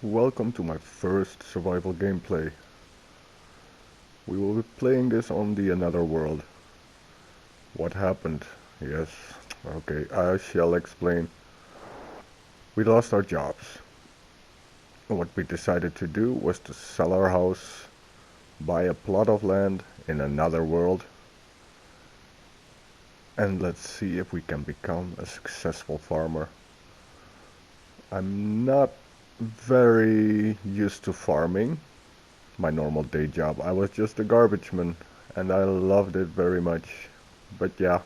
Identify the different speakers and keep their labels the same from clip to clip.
Speaker 1: Welcome to my first survival gameplay. We will be playing this on the Another World. What happened? Yes, okay, I shall explain. We lost our jobs. What we decided to do was to sell our house, buy a plot of land in another world, and let's see if we can become a successful farmer. I'm not very used to farming. My normal day job, I was just a garbage man, and I loved it very much. But yeah,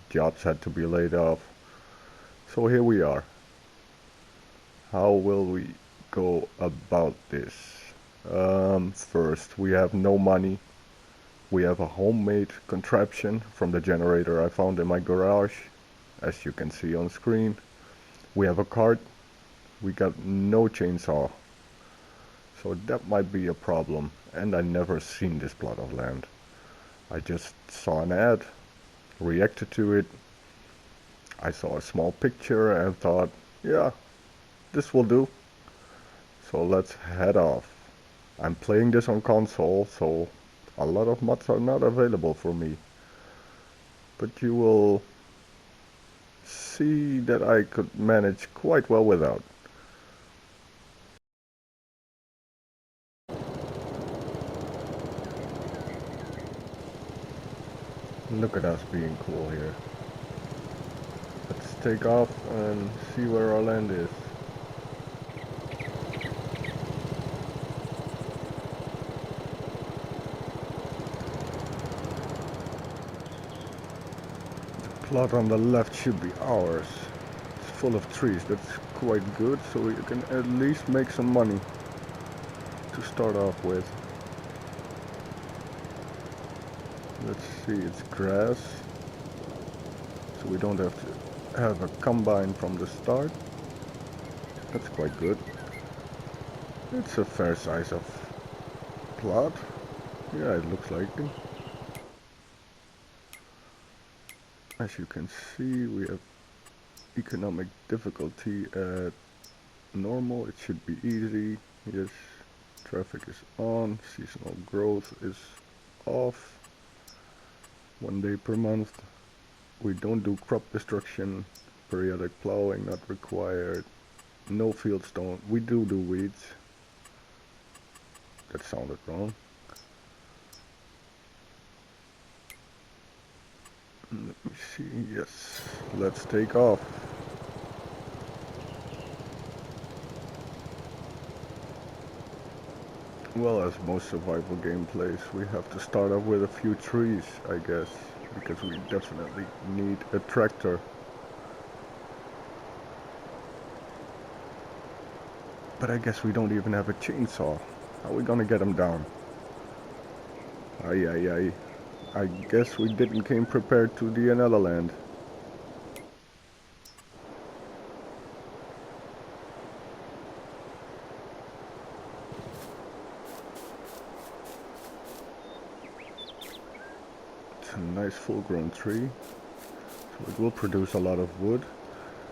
Speaker 1: jobs had to be laid off. So here we are. How will we go about this? First, we have no money. We have a homemade contraption from the generator I found in my garage, as you can see on screen. We have a cart. We got no chainsaw. So that might be a problem, and I never seen this plot of land. I just saw an ad, reacted to it. I saw a small picture and thought, yeah, this will do. So let's head off. I'm playing this on console, so a lot of mods are not available for me. But you will see that I could manage quite well without. Look at us being cool here. Let's take off and see where our land is. The plot on the left should be ours. It's full of trees, that's quite good, so we can at least make some money to start off with. Let's see, it's grass, so we don't have to have a combine from the start. That's quite good. It's a fair size of plot. Yeah, it looks like it. As you can see, we have economic difficulty at normal. It should be easy. Yes, traffic is on. Seasonal growth is off. 1 day per month. We don't do crop destruction. Periodic plowing not required. No field stone. We do weeds. That sounded wrong. Let me see. Yes, let's take off. Well, as most survival gameplays, we have to start off with a few trees, I guess, because we definitely need a tractor. But I guess we don't even have a chainsaw. How are we gonna get them down? Ay, ay, ay. I guess we didn't came prepared to the another land. It's a nice full-grown tree, so it will produce a lot of wood.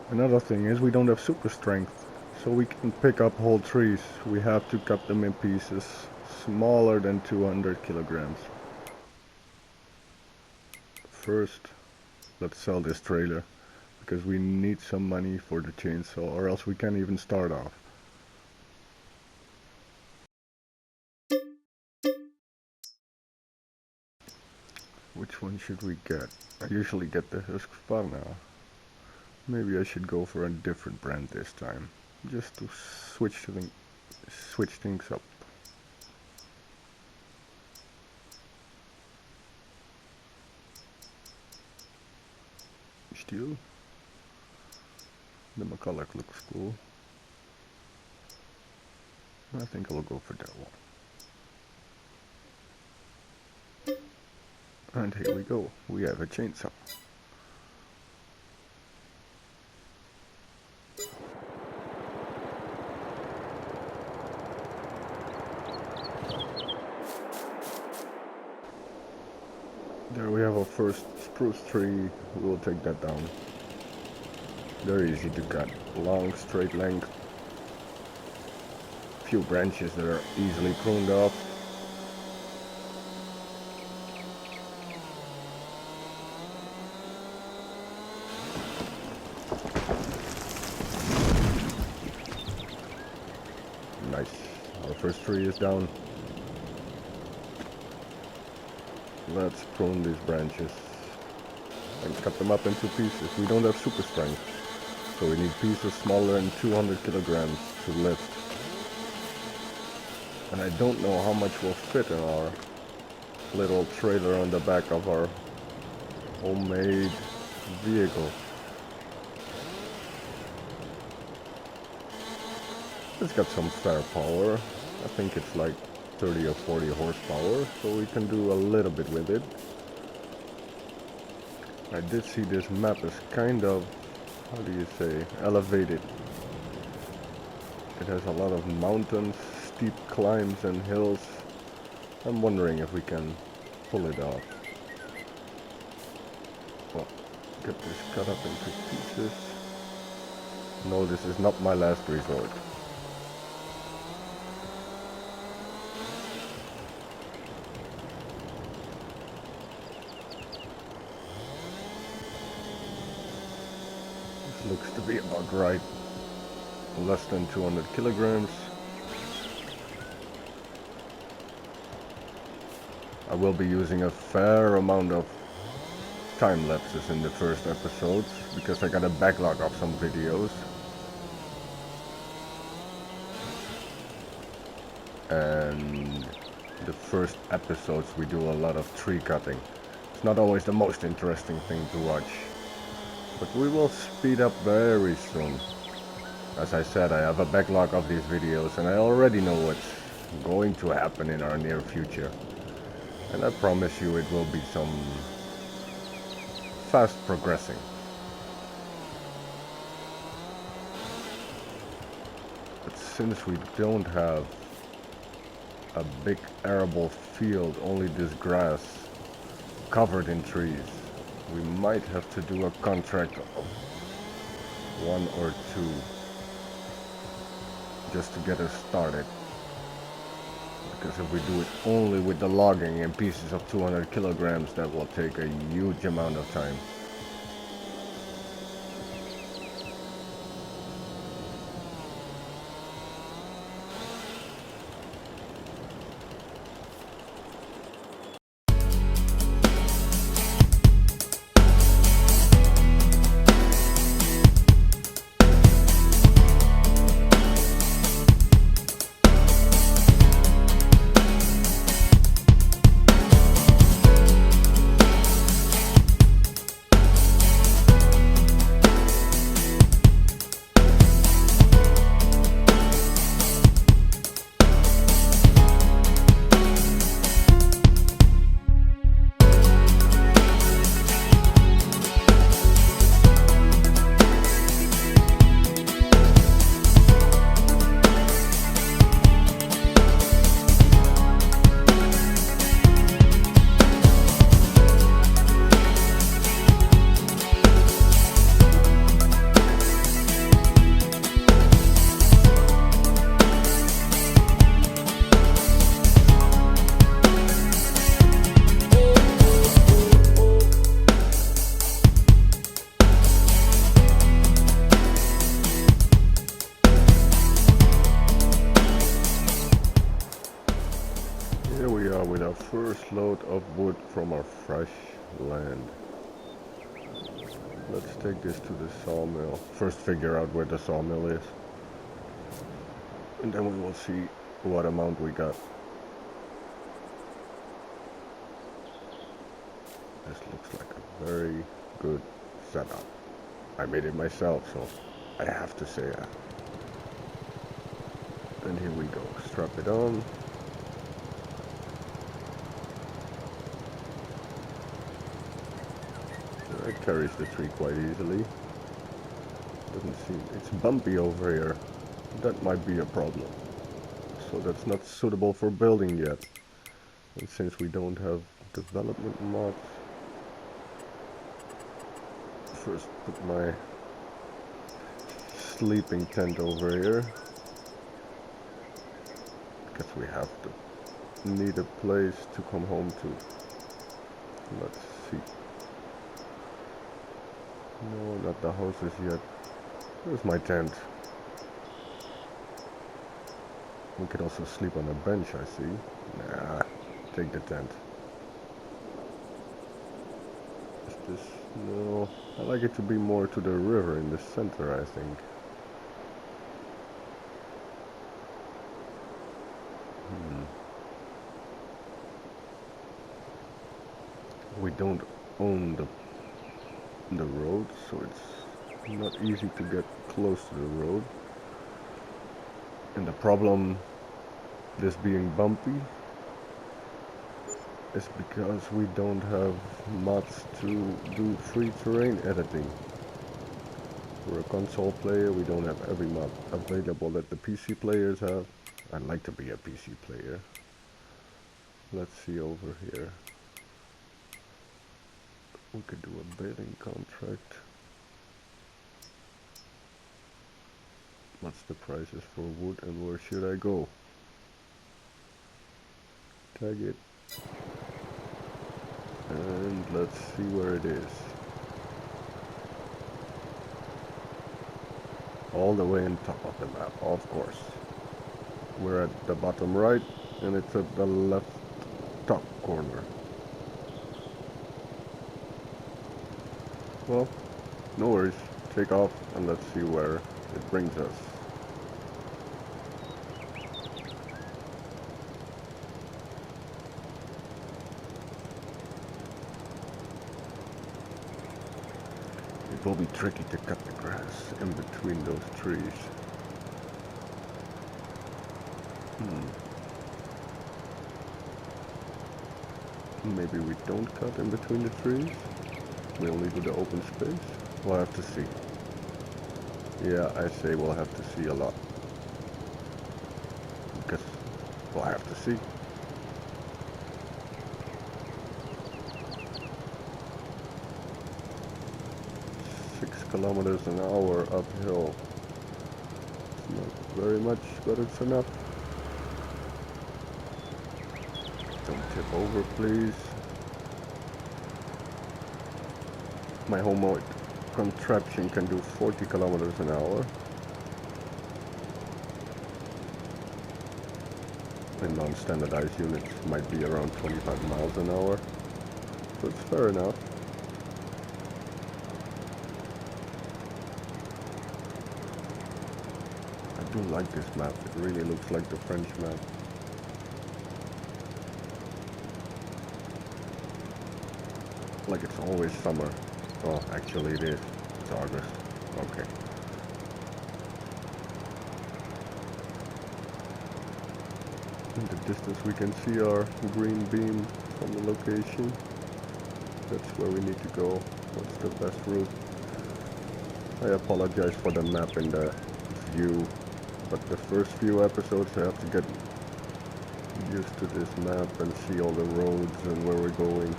Speaker 1: Another thing is we don't have super strength, so we can pick up whole trees. We have to cut them in pieces smaller than 200 kilograms. First, let's sell this trailer, because we need some money for the chainsaw, or else we can't even start off. Which one should we get? I usually get the Husqvarna. Maybe I should go for a different brand this time, just to switch things up. Steel. The McCulloch looks cool. I think I'll go for that one. And here we go. We have a chainsaw. There we have our first spruce tree. We'll take that down. They're easy to cut. Long, straight length. few branches that are easily pruned off. Nice. Our first tree is down. Let's prune these branches and cut them up into pieces. We don't have super strength, so we need pieces smaller than 200 kilograms to lift. And I don't know how much will fit in our little trailer on the back of our homemade vehicle. It's got some fair power. I think it's like 30 or 40 horsepower, so we can do a little bit with it. I did see this map is kind of, how do you say, elevated. It has a lot of mountains, steep climbs and hills. I'm wondering if we can pull it off. Well, get this cut up into pieces. No, this is not my last resort. This looks to be about right. Less than 200 kilograms. I will be using a fair amount of time lapses in the first episodes because I got a backlog of some videos. And the first episodes we do a lot of tree cutting. It's not always the most interesting thing to watch, but we will speed up very soon. As I said, I have a backlog of these videos and I already know what's going to happen in our near future. And I promise you it will be some fast progressing. But since we don't have a big arable field, only this grass covered in trees, we might have to do a contract of 1 or 2 just to get us started. Because if we do it only with the logging in pieces of 200 kilograms, that will take a huge amount of time. With our first load of wood from our fresh land. Let's take this to the sawmill. First figure out where the sawmill is. And then we will see what amount we got. This looks like a very good setup. I made it myself, so I have to say that. And here we go. Strap it on. It carries the tree quite easily. Doesn't seem, it's bumpy over here. That might be a problem. So that's not suitable for building yet. And since we don't have development mods, first put my sleeping tent over here. Because we have to need a place to come home to. Let's see. No, not the houses yet. There's my tent. We could also sleep on a bench, I see. Nah, take the tent. Is this... No, I like it to be more to the river in the center, I think. We don't own the road, so it's not easy to get close to the road. And the problem, this being bumpy, is because we don't have mods to do free terrain editing. We're a console player, we don't have every mod available that the PC players have. I'd like to be a PC player. Let's see over here. We could do a baling contract. What's the prices for wood and where should I go? Tag it. And let's see where it is. All the way on top of the map, of course. We're at the bottom right and it's at the left top corner. Well, no worries. Take off and let's see where it brings us. It will be tricky to cut the grass in between those trees. Maybe we don't cut in between the trees. We only do the open space. We'll have to see. Yeah, I say we'll have to see a lot. Because we'll have to see. Kilometers an hour uphill. It's not very much, but it's enough. Don't tip over, please. My homemade contraption can do 40 kilometers an hour. And non-standardized units might be around 25 miles an hour. So it's fair enough. I do like this map. It really looks like the French map. Like it's always summer. Oh, actually it is. It's August. Okay. In the distance we can see our green beam from the location. That's where we need to go. What's the best route? I apologize for the map in the view. But the first few episodes I have to get used to this map and see all the roads and where we're going.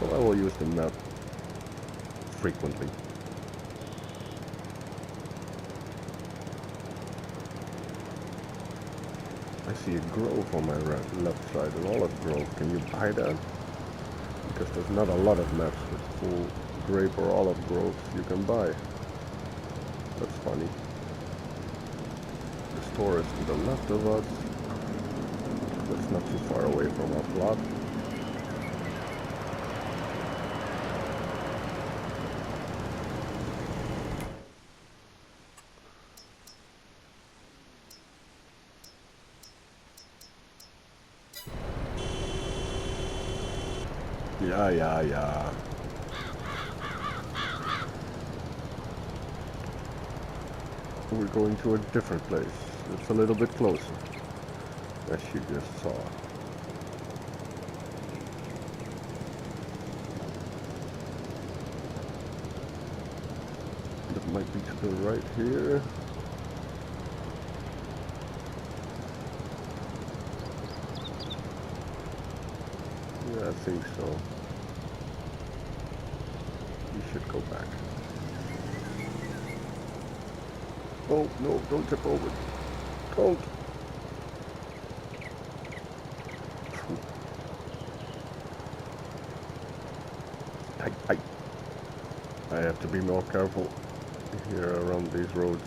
Speaker 1: So I will use the map frequently. I see a grove on my left side, an olive grove. Can you buy that? Because there's not a lot of maps with full grape or olive groves you can buy. That's funny. The store is to the left of us. That's not too far away from our plot. Yeah. We're going to a different place. It's a little bit closer, as you just saw. That might be to the right here. Yeah, I think so. We should go back. Oh, no, don't tip over. Don't. have to be more careful here around these roads.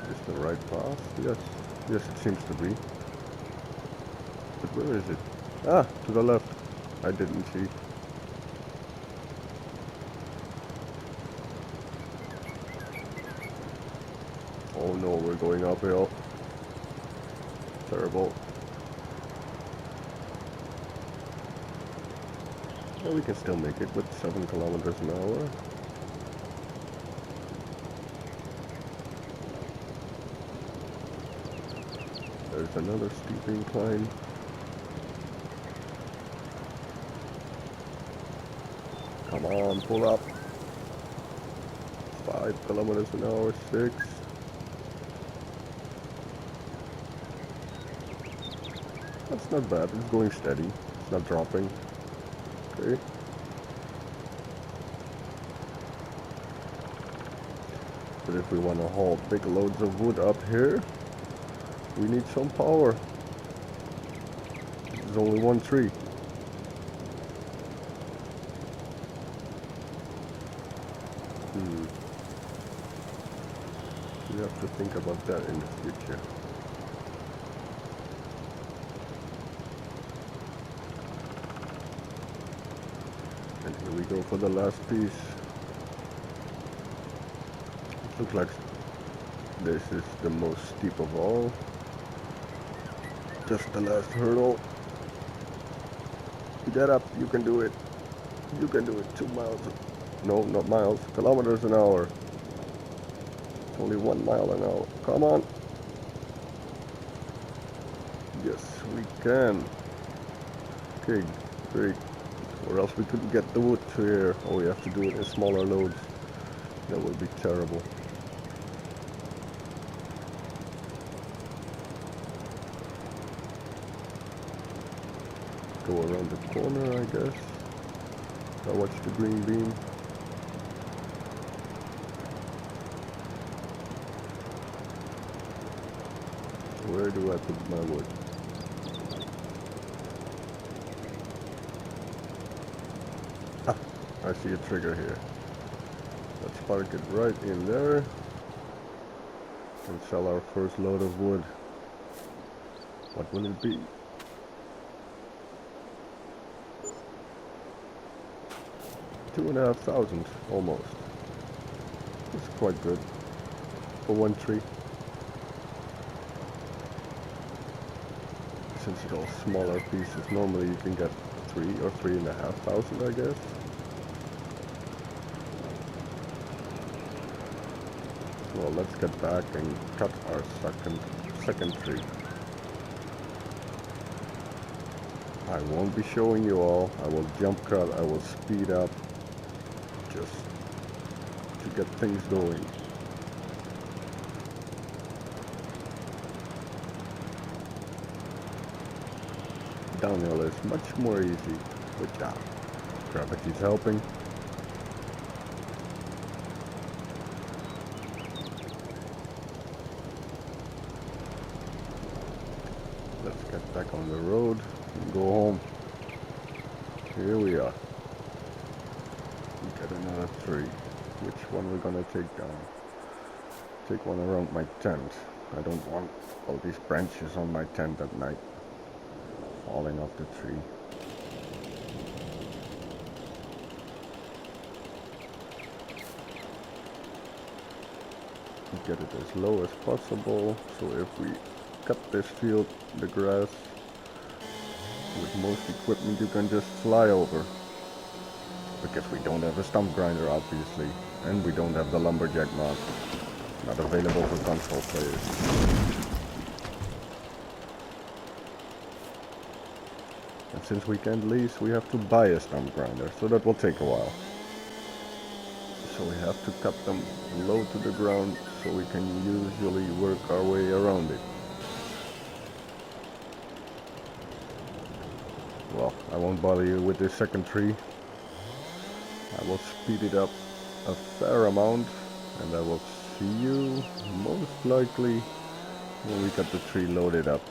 Speaker 1: Is the right path? Yes. Yes, it seems to be. But where is it? Ah, to the left. I didn't see. Oh no, we're going uphill. Terrible. Well, we can still make it with 7 kilometers an hour. There's another steep incline. Come on, pull up. 5 kilometers an hour, 6. That's not bad, it's going steady. It's not dropping. Okay. But if we want to haul big loads of wood up here, we need some power. There's only one tree. We have to think about that in the future. And here we go for the last piece. It looks like this is the most steep of all. Just the last hurdle. Get up, you can do it. You can do it. 2 miles. No, not miles. Kilometers an hour. It's only 1 mile an hour. Come on. Yes, we can. Okay, great. Or else we couldn't get the wood to here. Oh, we have to do it in smaller loads. That would be terrible. Go around the corner, I guess. I'll watch the green beam. Where do I put my wood? Ah, I see a trigger here. Let's park it right in there and sell our first load of wood. What will it be? $2,500 almost. It's quite good for one tree. Since it's all smaller pieces, normally you can get 3 or 3,500, I guess. Well, let's get back and cut our second tree. I won't be showing you all. I will jump cut. I will speed up, just to get things going. Downhill is much more easy, but yeah, gravity's helping. Let's get back on the road and go home. Here we are. Get another tree. Which one we're gonna take down? Take one around my tent. I don't want all these branches on my tent at night falling off the tree. Get it as low as possible, so if we cut this field, the grass, with most equipment you can just fly over. Because we don't have a stump grinder, obviously, and we don't have the lumberjack mod. Not available for console players. And since we can't lease, we have to buy a stump grinder, so that will take a while. So we have to cut them low to the ground, so we can usually work our way around it. Well, I won't bother you with this second tree. I will speed it up a fair amount, and I will see you most likely when we get the tree loaded up.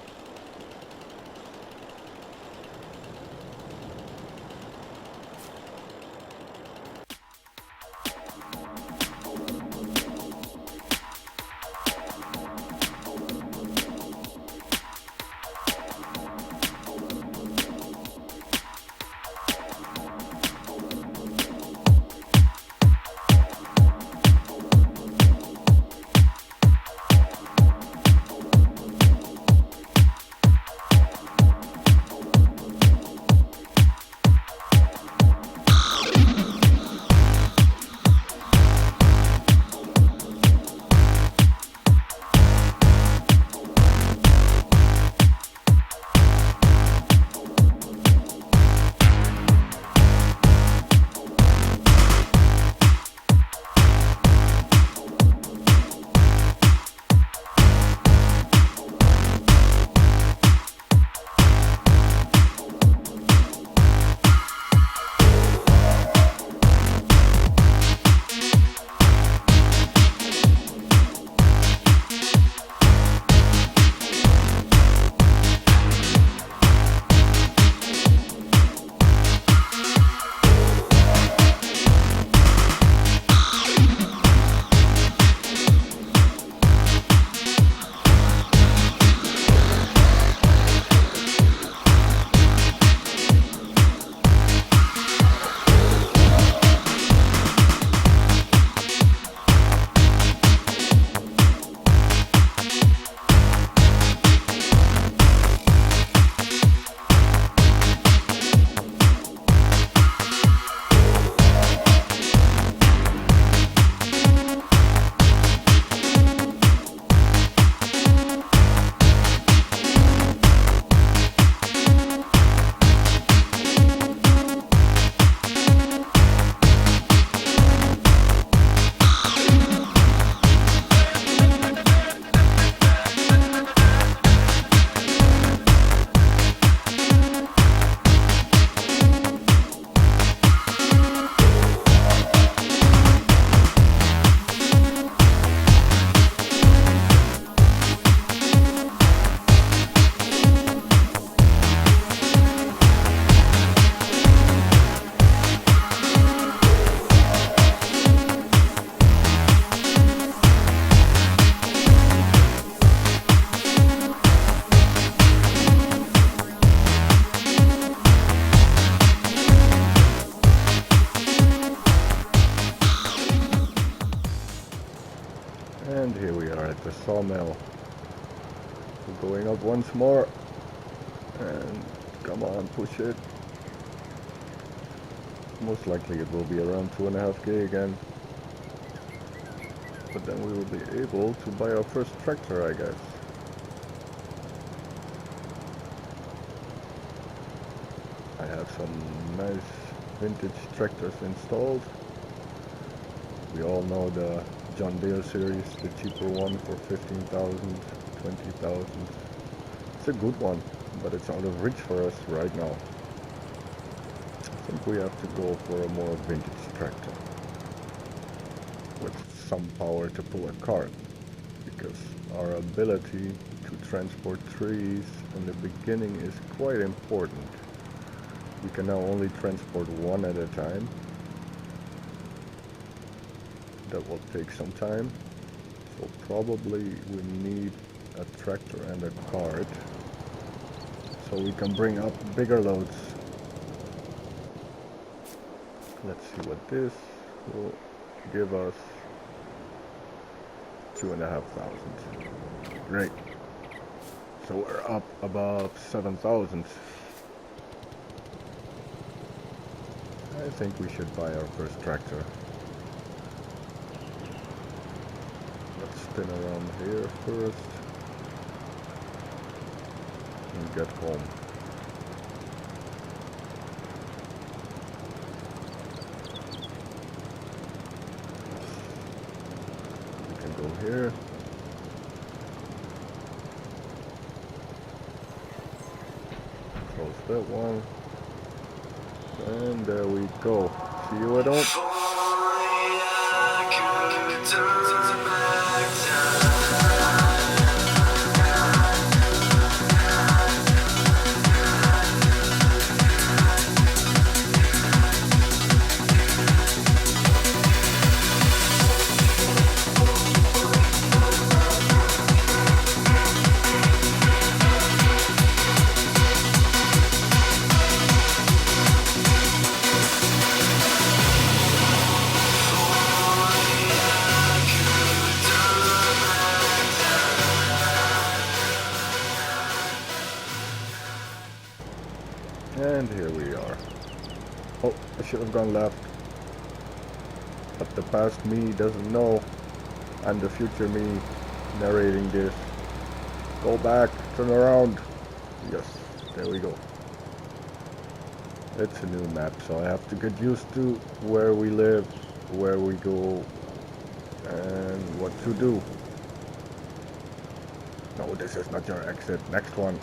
Speaker 1: And here we are at the sawmill. We're going up once more. And come on, push it. Most likely it will be around 2.5k again. But then we will be able to buy our first tractor, I guess. I have some nice vintage tractors installed. We all know the John Deere series, the cheaper one for 15,000, 20,000. It's a good one, but it's out of reach for us right now. I think we have to go for a more vintage tractor with some power to pull a cart, because our ability to transport trees in the beginning is quite important. We can now only transport one at a time. That will take some time, so probably we need a tractor and a cart so we can bring up bigger loads. Let's see what this will give us. 2,500. Great. So we're up above 7,000. I think we should buy our first tractor. Let's spin around here first and get home. We can go here. Close that one. And there we go. See you at home. And here we are. Oh, I should have gone left. But the past me doesn't know. I'm the future me narrating this. Go back, turn around. Yes, there we go. It's a new map, so I have to get used to where we live, where we go, and what to do. No, this is not your exit. Next one.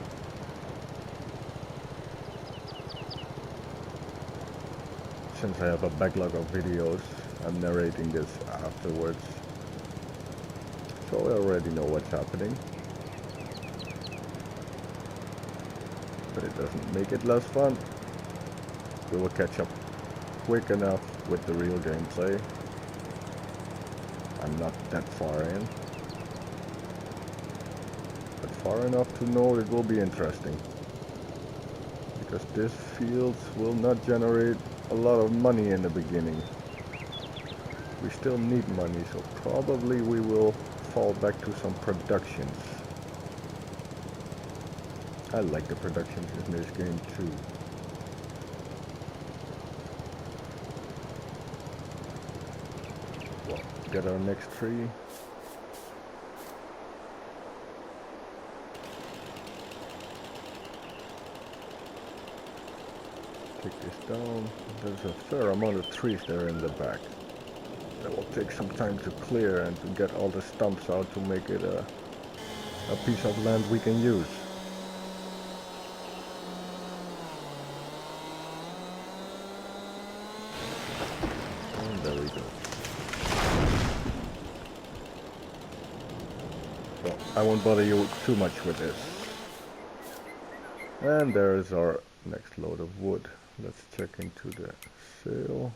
Speaker 1: Since I have a backlog of videos, I'm narrating this afterwards. So I already know what's happening. But it doesn't make it less fun. We will catch up quick enough with the real gameplay. I'm not that far in. But far enough to know it will be interesting. Because this field will not generate a lot of money in the beginning. We still need money, so probably we will fall back to some productions. I like the productions in this game too. Well, get our next tree. Take this down. There's a fair amount of trees there in the back. That will take some time to clear and to get all the stumps out to make it a piece of land we can use. And there we go. So I won't bother you too much with this. And there's our next load of wood. Let's check into the sale.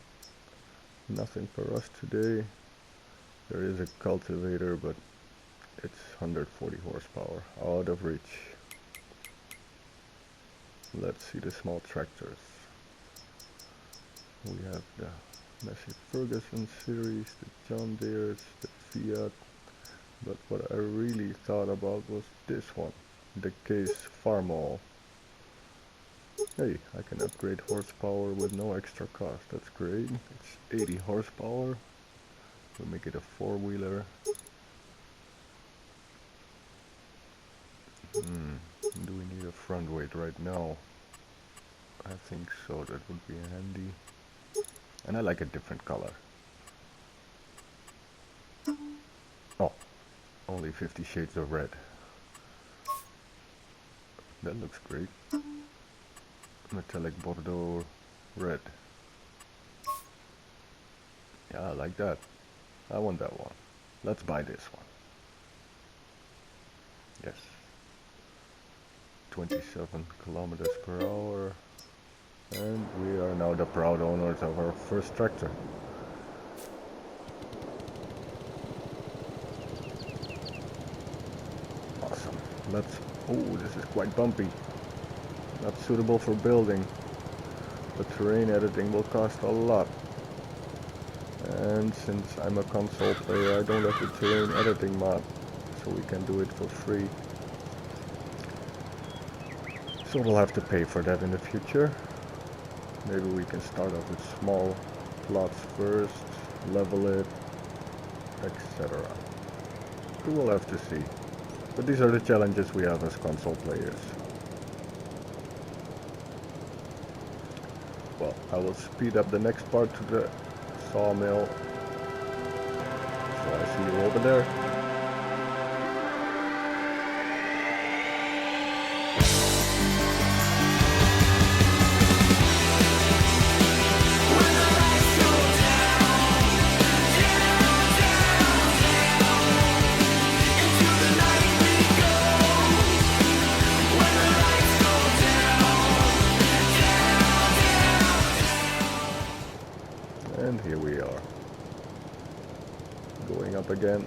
Speaker 1: Nothing for us today. There is a cultivator, but it's 140 horsepower, out of reach. Let's see the small tractors. We have the Massey Ferguson series, the John Deere's, the Fiat, But what I really thought about was this one, the case farm all. Hey, I can upgrade horsepower with no extra cost. That's great. It's 80 horsepower. We'll make it a four-wheeler. Do we need a front weight right now? I think so, that would be handy. And I like a different color. Oh, only 50 shades of red. That looks great. Metallic Bordeaux red. Yeah, I like that. I want that one. Let's buy this one. Yes. 27 kilometers per hour. And we are now the proud owners of our first tractor. Awesome. Let's... Oh, this is quite bumpy. Not suitable for building. The terrain editing will cost a lot. And since I'm a console player, I don't have the terrain editing mod. So we can do it for free. So we'll have to pay for that in the future. Maybe we can start off with small plots first, level it, etc. We will have to see. But these are the challenges we have as console players. Well, I will speed up the next part to the sawmill. So I see you over there. And here we are, going up again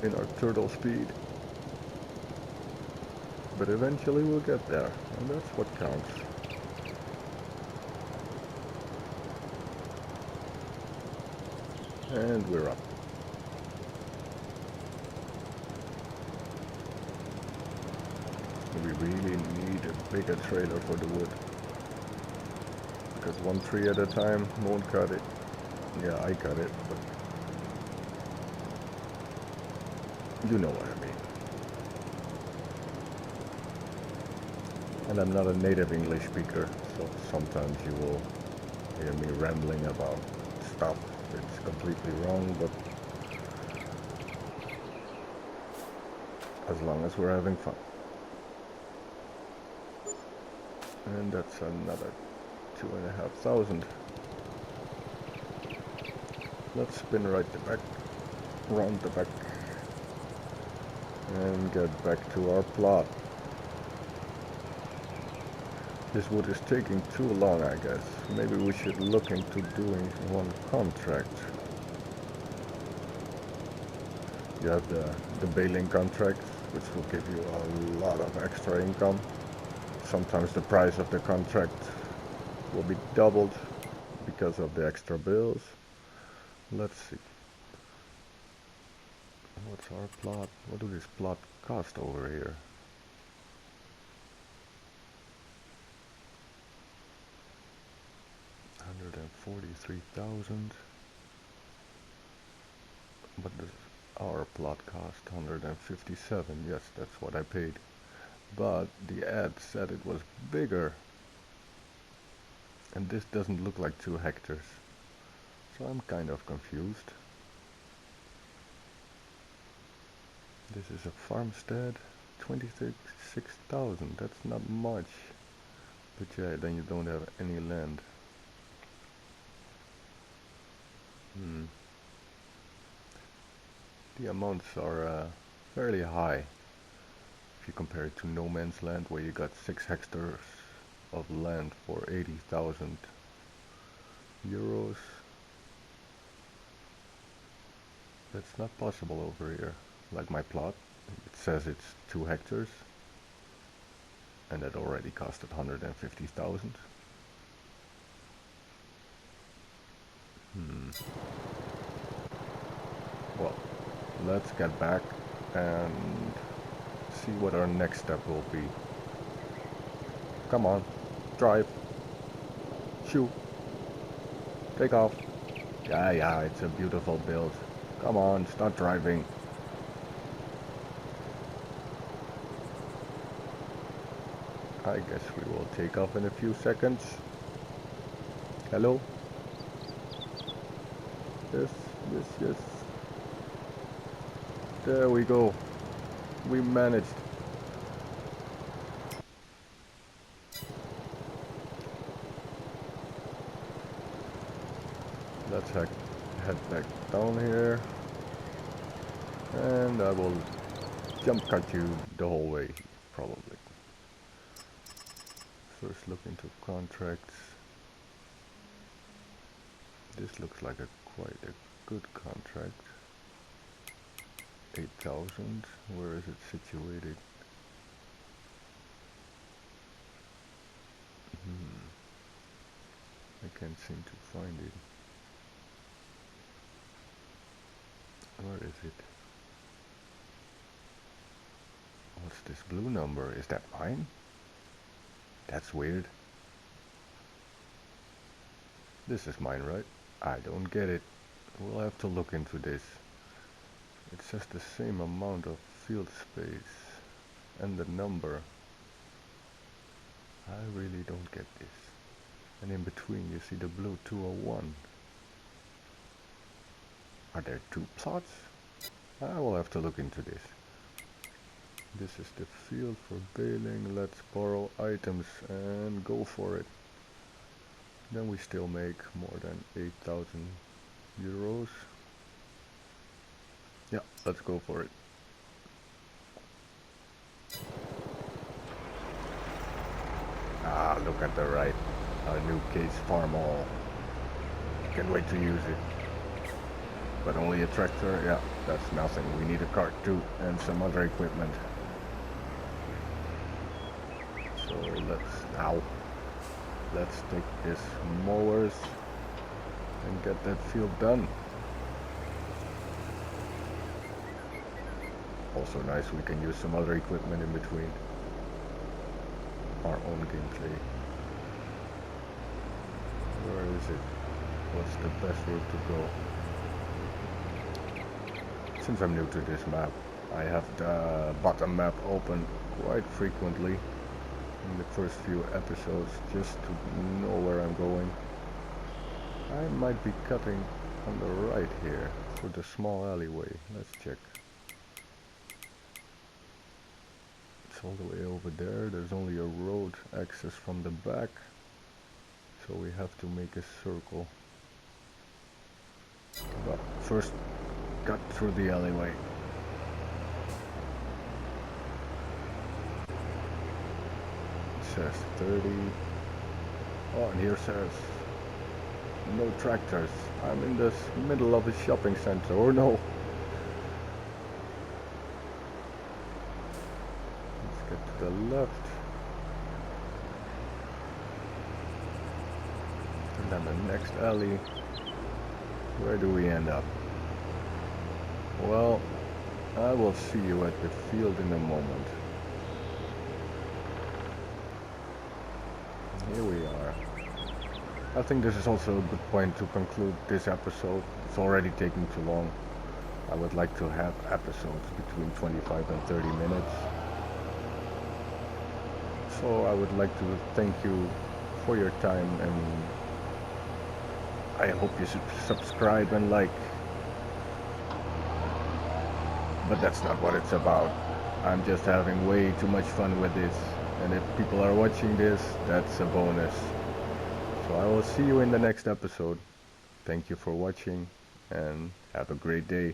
Speaker 1: in our turtle speed. But eventually we'll get there, and that's what counts. And we're up. We really need a bigger trailer for the wood. Because one tree at a time won't cut it. Yeah, I cut it, but you know what I mean. And I'm not a native English speaker, so sometimes you will hear me rambling about stuff that's completely wrong, but as long as we're having fun. And that's another 2,500. Let's spin right the back, round the back, and get back to our plot. This wood is taking too long, I guess. Maybe we should look into doing one contract. You have the baling contract, which will give you a lot of extra income. Sometimes the price of the contract will be doubled because of the extra bills. Let's see. What's our plot? What do this plot cost over here? $143,000. But our plot cost 157. Yes, that's what I paid. But the ad said it was bigger. And this doesn't look like 2 hectares. So I'm kind of confused. This is a farmstead, 26,000. That's not much. But yeah, then you don't have any land. The amounts are fairly high. If you compare it to No Man's Land, where you got 6 hectares of land for 80,000 euros. That's not possible over here. Like my plot, it says it's 2 hectares, and that already costed 150,000. Well, let's get back and see what our next step will be. Come on, drive, shoot, take off. Yeah, it's a beautiful build. Come on, start driving. I guess we will take off in a few seconds. Hello? Yes. There we go. We managed. Let's head back down here. And I will jump cut you the whole way, probably. First look into contracts. This looks like quite a good contract. 8,000. Where is it situated? I can't seem to find it. Where is it? What's this blue number? Is that mine? That's weird. This is mine, right? I don't get it. We'll have to look into this. It says the same amount of field space and the number. I really don't get this. And in between you see the blue 201. Are there two plots? I will have to look into this. This is the field for baling. Let's borrow items and go for it. Then we still make more than 8,000 euros. Yeah, let's go for it. Ah, look at the right. Our new case farm hall. Can't wait to use it. But only a tractor? Yeah, that's nothing. We need a cart too and some other equipment. So let's take this mowers and get that field done. Also nice, we can use some other equipment in between our own gameplay. Where is it? What's the best route to go? Since I'm new to this map, I have the bottom map open quite frequently in the first few episodes just to know where I'm going. I might be cutting on the right here for the small alleyway. Let's check. It's all the way over there. There's only a road access from the back, so we have to make a circle. But first cut through the alleyway. Says 30. Oh, and here says no tractors. I'm in the middle of a shopping center, or no? Let's get to the left. And then the next alley. Where do we end up? Well, I will see you at the field in a moment. Here we are. I think this is also a good point to conclude this episode. It's already taking too long. I would like to have episodes between 25 and 30 minutes. So I would like to thank you for your time, and I hope you subscribe and like. But that's not what it's about. I'm just having way too much fun with this. And if people are watching this, that's a bonus. So I will see you in the next episode. Thank you for watching and have a great day.